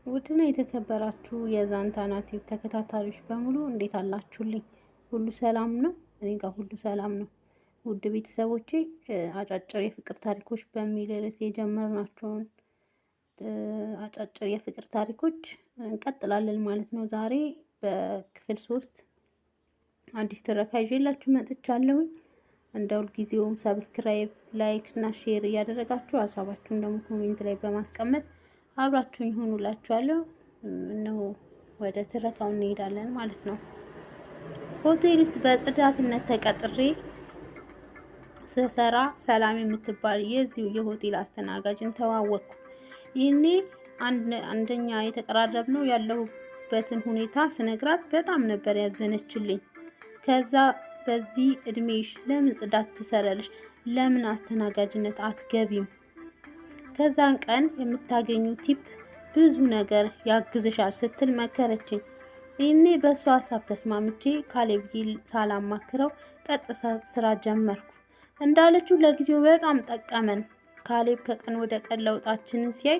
ውድና የተከበራችሁ የዛንታና ቲዩብ ተከታታዮች በሙሉ እንዴት አላችሁልኝ? ሁሉ ሰላም ነው? እኔ ጋር ሁሉ ሰላም ነው። ውድ ቤተሰቦቼ አጫጭር የፍቅር ታሪኮች በሚል ርዕስ የጀመርናቸውን አጫጭር የፍቅር ታሪኮች እንቀጥላለን ማለት ነው። ዛሬ በክፍል 3 አዲስ ትረካ ይዤላችሁ መጥቻለሁ። እንደ ሁልጊዜውም ሰብስክራይብ፣ ላይክ እና ሼር እያደረጋችሁ ሀሳባችሁን ደግሞ ኮሜንት ላይ በማስቀመጥ አብራችሁኝ ሆኑላችኋለሁ። እነሆ ወደ ትረካው እንሄዳለን ማለት ነው። ሆቴል ውስጥ በጽዳትነት ተቀጥሬ ስሰራ ሰላም የምትባል የዚሁ የሆቴል አስተናጋጅን ተዋወቅኩ። ይህኔ አንደኛ የተቀራረብነው ያለሁበትን ሁኔታ ስነግራት በጣም ነበር ያዘነችልኝ። ከዛ በዚህ እድሜሽ ለምን ጽዳት ትሰራለሽ? ለምን አስተናጋጅነት አትገቢም? ከዛን ቀን የምታገኙ ቲፕ ብዙ ነገር ያግዝሻል ስትል መከረችኝ። ይህኔ በእሷ ሀሳብ ተስማምቼ ካሌብ ሳላማክረው ቀጥታ ስራ ጀመርኩ። እንዳለችው ለጊዜው በጣም ጠቀመን። ካሌብ ከቀን ወደ ቀን ለውጣችንን ሲያይ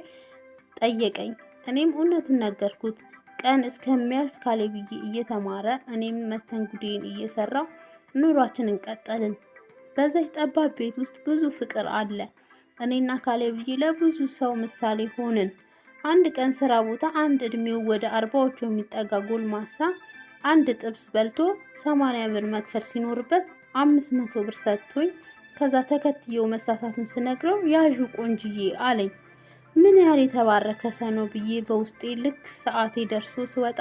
ጠየቀኝ። እኔም እውነቱን ነገርኩት። ቀን እስከሚያልፍ ካሌብ እየተማረ እኔም መስተንግዶን እየሰራው ኑሯችንን ቀጠልን። በዛች ጠባብ ቤት ውስጥ ብዙ ፍቅር አለ። እኔና ካሌብ ለብዙ ሰው ምሳሌ ሆንን። አንድ ቀን ስራ ቦታ አንድ እድሜው ወደ 40ዎቹ የሚጠጋ ጎልማሳ አንድ ጥብስ በልቶ 80 ብር መክፈል ሲኖርበት 500 ብር ሰጥቶኝ ከዛ ተከትየው መሳሳቱን ስነግረው ያዡ ቆንጅዬ አለኝ። ምን ያህል የተባረከ ሰው ነው ብዬ በውስጤ ልክ ሰዓቴ ደርሶ ስወጣ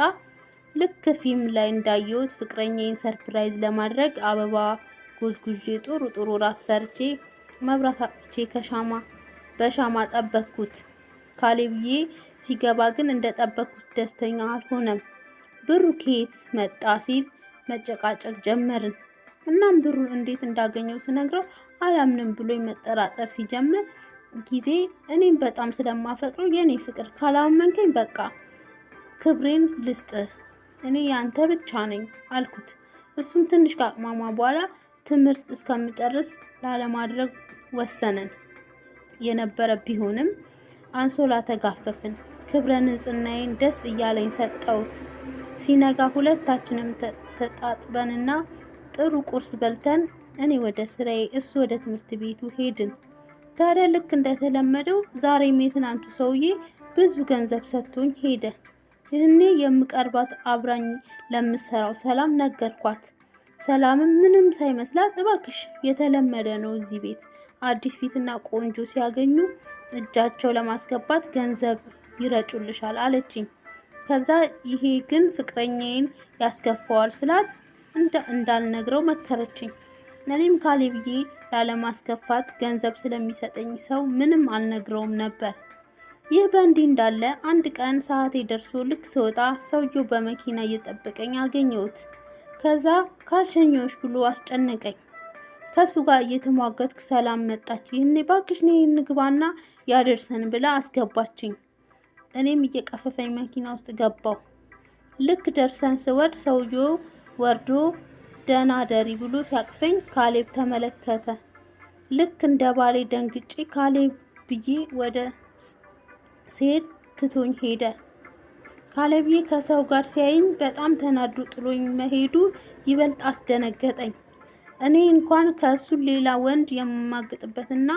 ልክ ፊልም ላይ እንዳየሁት ፍቅረኛዬን ሰርፕራይዝ ለማድረግ አበባ ጎዝጉዤ ጥሩ ራት ሰርቼ መብራት አጥቼ በሻማ ጠበቅኩት። ካሌብዬ ሲገባ ግን እንደጠበቅኩት ደስተኛ አልሆነም። ብሩ ከየት መጣ ሲል መጨቃጨቅ ጀመርን። እናም ብሩን እንዴት እንዳገኘው ስነግረው አላምንም ብሎ መጠራጠር ሲጀምር ጊዜ እኔም በጣም ስለማፈቅረው የኔ ፍቅር ካላመንከኝ በቃ ክብሬን ልስጥህ፣ እኔ ያንተ ብቻ ነኝ አልኩት። እሱም ትንሽ ካቅማማ በኋላ ትምህርት እስከምጨርስ ላለማድረግ ወሰነን የነበረ ቢሆንም አንሶላ ተጋፈፍን። ክብረ ንጽህናዬን ደስ እያለኝ ሰጠሁት። ሲነጋ ሁለታችንም ተጣጥበንና ጥሩ ቁርስ በልተን እኔ ወደ ስራዬ እሱ ወደ ትምህርት ቤቱ ሄድን። ታዲያ ልክ እንደተለመደው ዛሬም የትናንቱ ሰውዬ ብዙ ገንዘብ ሰጥቶኝ ሄደ። ይህኔ የምቀርባት አብራኝ ለምሰራው ሰላም ነገርኳት። ሰላምም ምንም ሳይመስላት እባክሽ የተለመደ ነው እዚህ ቤት አዲስ ፊትና ቆንጆ ሲያገኙ እጃቸው ለማስገባት ገንዘብ ይረጩልሻል አለችኝ። ከዛ ይሄ ግን ፍቅረኛዬን ያስከፋዋል ስላት እንዳልነግረው መከረችኝ። እኔም ካሌብዬ ላለማስከፋት ገንዘብ ስለሚሰጠኝ ሰው ምንም አልነግረውም ነበር። ይህ በእንዲህ እንዳለ አንድ ቀን ሰዓቴ ደርሶ ልክ ስወጣ ሰውየው በመኪና እየጠበቀኝ አገኘሁት። ከዛ ካልሸኘሁሽ ብሎ አስጨነቀኝ። ከሱ ጋር እየተሟገትኩ ሰላም መጣች። ይህኔ እባክሽ ነይ እንግባና ያደርሰን ብላ አስገባችኝ። እኔም እየቀፈፈኝ መኪና ውስጥ ገባሁ። ልክ ደርሰን ስወርድ ሰውየው ወርዶ ደህና ደሪ ብሎ ሲያቅፈኝ ካሌብ ተመለከተ። ልክ እንደ ባሌ ደንግጬ ካሌብ ብዬ ወደ ስሄድ ትቶኝ ሄደ። ካሌብዬ ከሰው ጋር ሲያይኝ በጣም ተናዶ ጥሎኝ መሄዱ ይበልጥ አስደነገጠኝ። እኔ እንኳን ከእሱ ሌላ ወንድ የማግጥበትና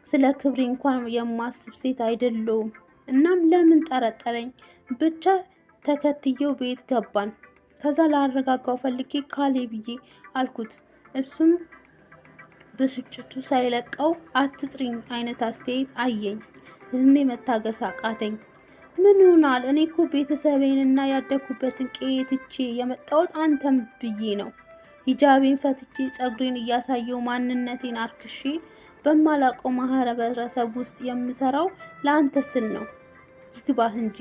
ስለ ክብሬ እንኳን የማስብ ሴት አይደለሁም። እናም ለምን ጠረጠረኝ? ብቻ ተከትየው ቤት ገባን። ከዛ ላረጋጋው ፈልጌ ካሌብዬ አልኩት። እሱም ብስጭቱ ሳይለቀው አትጥሪኝ አይነት አስተያየት አየኝ። እኔ መታገስ አቃተኝ። ምን ሆናል? እኔ እኮ ቤተሰቤንና ያደኩበትን ቄ ትቼ የመጣሁት አንተም ብዬ ነው። ሂጃቤን ፈትቼ ጸጉሬን እያሳየው ማንነቴን አርክሼ በማላውቀው ማህበረሰብ ውስጥ የምሰራው ለአንተ ስል ነው። ይግባህ እንጂ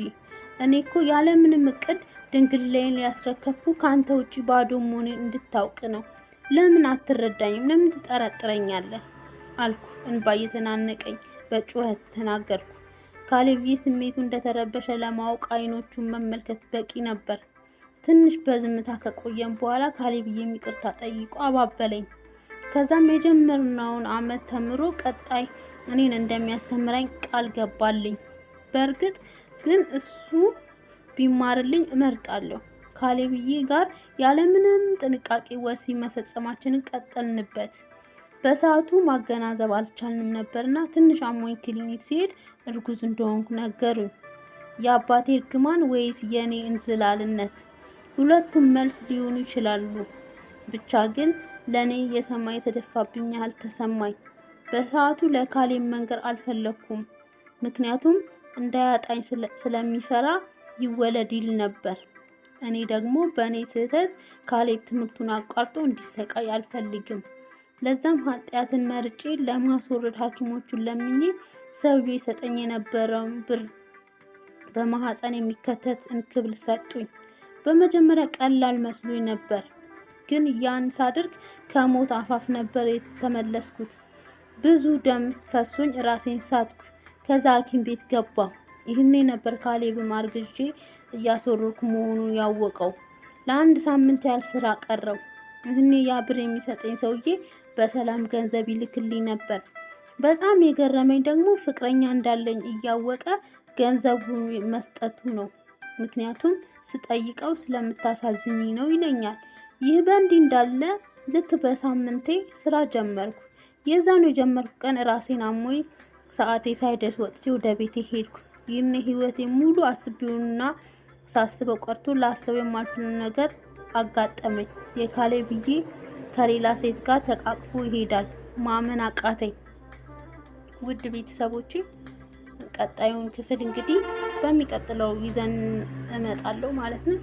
እኔ እኮ ያለምንም እቅድ ድንግላዬን ሊያስረከብኩ ከአንተ ውጪ ባዶ መሆኔን እንድታውቅ ነው። ለምን አትረዳኝም? ለምን ትጠረጥረኛለህ? አልኩ እንባ እየተናነቀኝ በጩኸት ተናገርኩ። ካሌብዬ ስሜቱ እንደተረበሸ ለማወቅ አይኖቹን መመልከት በቂ ነበር። ትንሽ በዝምታ ከቆየን በኋላ ካሌብዬ ይቅርታ ጠይቆ አባበለኝ። ከዛም የጀመርነውን አመት ተምሮ ቀጣይ እኔን እንደሚያስተምረኝ ቃል ገባልኝ። በእርግጥ ግን እሱ ቢማርልኝ እመርጣለሁ። ካሌብዬ ጋር ያለምንም ጥንቃቄ ወሲብ መፈጸማችንን ቀጠልንበት። በሰዓቱ ማገናዘብ አልቻልንም ነበርና ትንሽ አሞኝ ክሊኒክ ሲሄድ እርጉዝ እንደሆንኩ ነገሩኝ። የአባቴ እርግማን ወይስ የኔ እንዝላልነት? ሁለቱም መልስ ሊሆኑ ይችላሉ። ብቻ ግን ለኔ የሰማይ የተደፋብኝ ያህል ተሰማኝ። በሰዓቱ ለካሌብ መንገር አልፈለኩም፣ ምክንያቱም እንዳያጣኝ ስለሚፈራ ይወለድ ይል ነበር። እኔ ደግሞ በእኔ ስህተት ካሌብ ትምህርቱን አቋርጦ እንዲሰቃይ አልፈልግም። ለዛም ኃጢአትን መርጬ ለማስወረድ ሐኪሞቹን ለምኜ ሰውዬው ይሰጠኝ የነበረውን ብር በማህፀን የሚከተት እንክብል ሰጡኝ። በመጀመሪያ ቀላል መስሎኝ ነበር፣ ግን ያን ሳደርግ ከሞት አፋፍ ነበር የተመለስኩት። ብዙ ደም ፈሶኝ ራሴን ሳትኩ። ከዛ ሐኪም ቤት ገባ። ይህኔ ነበር ካሌብም አርግዤ እያስወረድኩ መሆኑን ያወቀው። ለአንድ ሳምንት ያህል ስራ ቀረው። ይህኔ ያ ብር የሚሰጠኝ ሰውዬ በሰላም ገንዘብ ይልክልኝ ነበር። በጣም የገረመኝ ደግሞ ፍቅረኛ እንዳለኝ እያወቀ ገንዘቡን መስጠቱ ነው። ምክንያቱም ስጠይቀው ስለምታሳዝኝ ነው ይለኛል። ይህ በእንዲህ እንዳለ ልክ በሳምንቴ ስራ ጀመርኩ። የዛኑ የጀመርኩ ቀን ራሴን አሞኝ ሰዓቴ ሳይደርስ ወጥቼ ወደ ቤቴ ሄድኩ። ይህን ህይወቴ ሙሉ አስቤውና ሳስበው ቀርቶ ላሰበው የማልችለው ነገር አጋጠመኝ። የካሌብዬ ከሌላ ሴት ጋር ተቃቅፎ ይሄዳል። ማመን አቃተኝ። ውድ ቤተሰቦቼ ቀጣዩን ክፍል እንግዲህ በሚቀጥለው ይዘን እመጣለሁ ማለት ነው።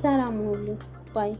ሰላም ሁኑ ባይ